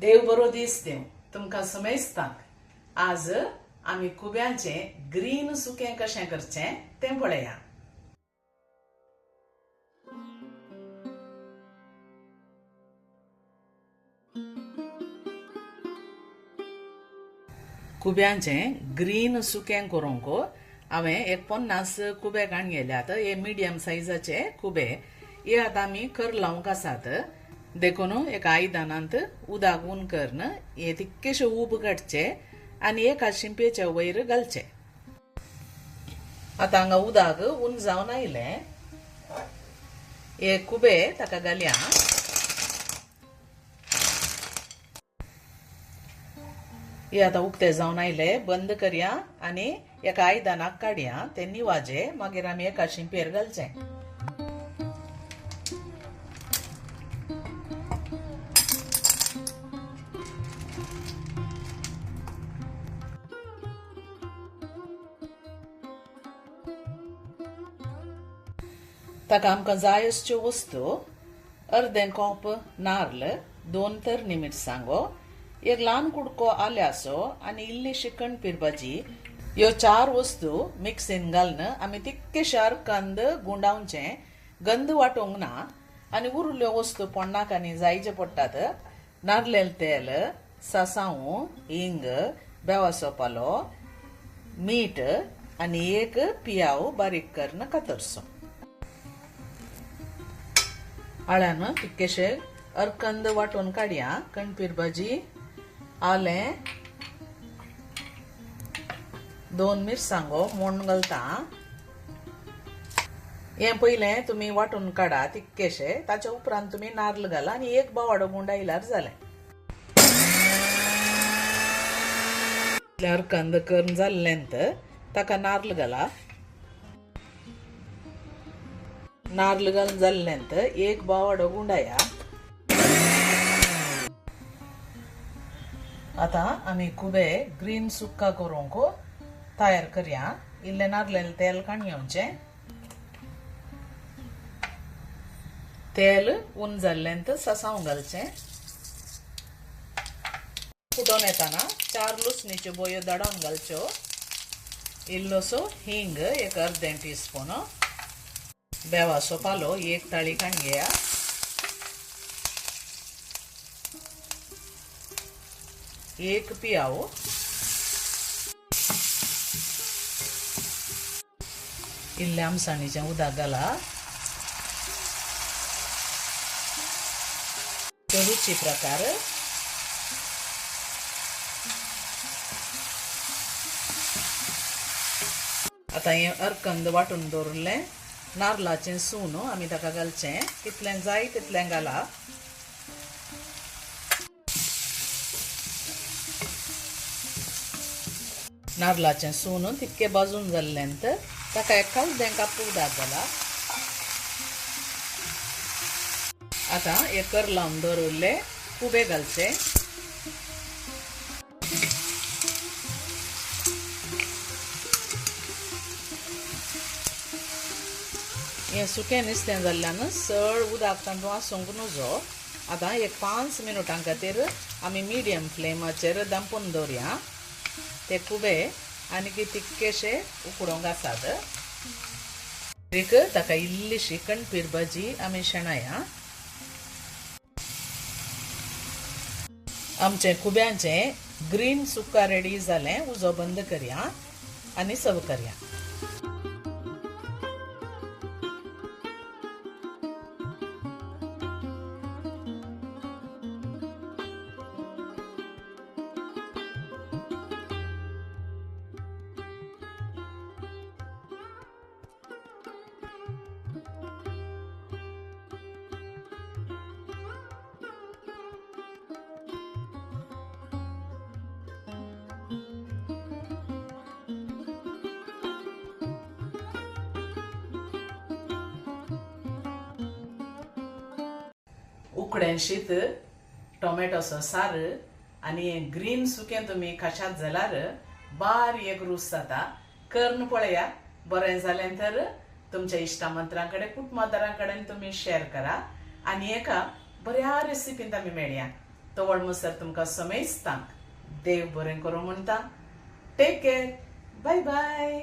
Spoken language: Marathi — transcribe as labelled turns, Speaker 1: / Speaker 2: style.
Speaker 1: देव बरो दीस देव तुमकां समेस्तांक आज आमी कुब्यांचें ग्रीन सुकें कशें करचें तें पळया। कुब्यांचें ग्रीन सुकें करूंक हांवें एक 50 कुबे काडून गेल्यात। हे मिडियम सायजाचे कुबे हे आतां आमी कर लावंक आसात। देखून एक आयदनांत उदक उन करून हे तितकेशे उब काडचे आनी एका शिंपेच्या वयर घालचे। आतां हांगा उदक उन जावन आयलें। हे कुबे ताका घालया। हे आतां उक्ते जावन आयले, बंद करया आनी एका आयदनाक काडया। ते निवाजे मागीर आमी एका शिंपेर घालचे। ताका आमकां जाय अश्यो वस्तू अर्दें कॉप नारळ, 2 तरणी मिरसांगो, एक ल्हान कुडको आल्याचो आनी इल्लीशी कणपीर भाजी ह्यो 4 वस्तू मिक्सीन घालून आमी तितकेशार कंद गुंडावचे। गंध वाटोवंक ना आनी उरल्यो वस्तू पोन्नाकांनी जायचे पडटात। नारळेल तेल, सासांव, हिंग, बेवाचो पालो, मीठ आनी एक पियाव बारीक करून कातरचो। आळ्यान तितकेशे अर्कंद वाटून काडया। कणपीर भाजी, आलें, 2 मिरसांगो मोडून घालता। हे पयलें तुमी वाटून काडा तितकेशे, ताच्या उपरांत तुमी नारळ घाला आनी एक बावाडो गुंडायल्यार जालें। अर्कंद करून जाल्लेंत ताका नारळ घाला। नारळ घालून जाल्लेंत एक बावाडो गुंडाया। आतां आमी कुबे ग्रीन सुक्का करूंक तयार करया। इल्लें नारळेल तेल काडून घेवचें। तेल उन जाल्लेंत सासांव घालचें। फुटोन येताना 4 लसणीच्यो बोयो दडोवन घालच्यो। इल्लोसो हिंग एक अर्दें टीस्पून, बेवाचो पालो एक ताळी काडून घेया। एक पियाव, इल्लें आमसाणीचें उदक घाला। रुची प्रकार आतां हें अर्कंद वाटून दवरलें। नारळाचें सून आमी ताका घालचें। कितलें जाय तितलें घाला। नारळाचें सून तितकें भाजून जाल्लेंत ताका एक अर्दें कप उदक घाला। आतां हे कर लावन दवरले कुबे घालचे। हें सुकें नुस्तें जाल्ल्यान चड उदक तातूंत आसूंक नजो। आतां एक 5 मिनटां खातीर आमी मिडियम फ्लेमाचेर दांपून दवरया। ते कुबे आनी तितकेशे उकडोंक आसात। एक ताका इल्लीशी कणपीर भाजी आमी शेणया। आमचें कुब्यांचें ग्रीन सुक्का रेडी जालें। उजो बंद करया आनी सर्व करया। उकडें शीत, टोमॅटोचो सार आनी ग्रीन सुकें तुमी खाशात जाल्यार बारीक रूच जाता। करून पळया। बरें जालें तर तुमच्या इश्टामंत्रां कडेन कुटुंबादारां कडेन तुमी शेअर करा आनी एका बऱ्या रेसिपींत आमी मेळया। तवळ मसर तुमकां समेस्तांक देव बरें करूं म्हणटा. Take care. Bye bye.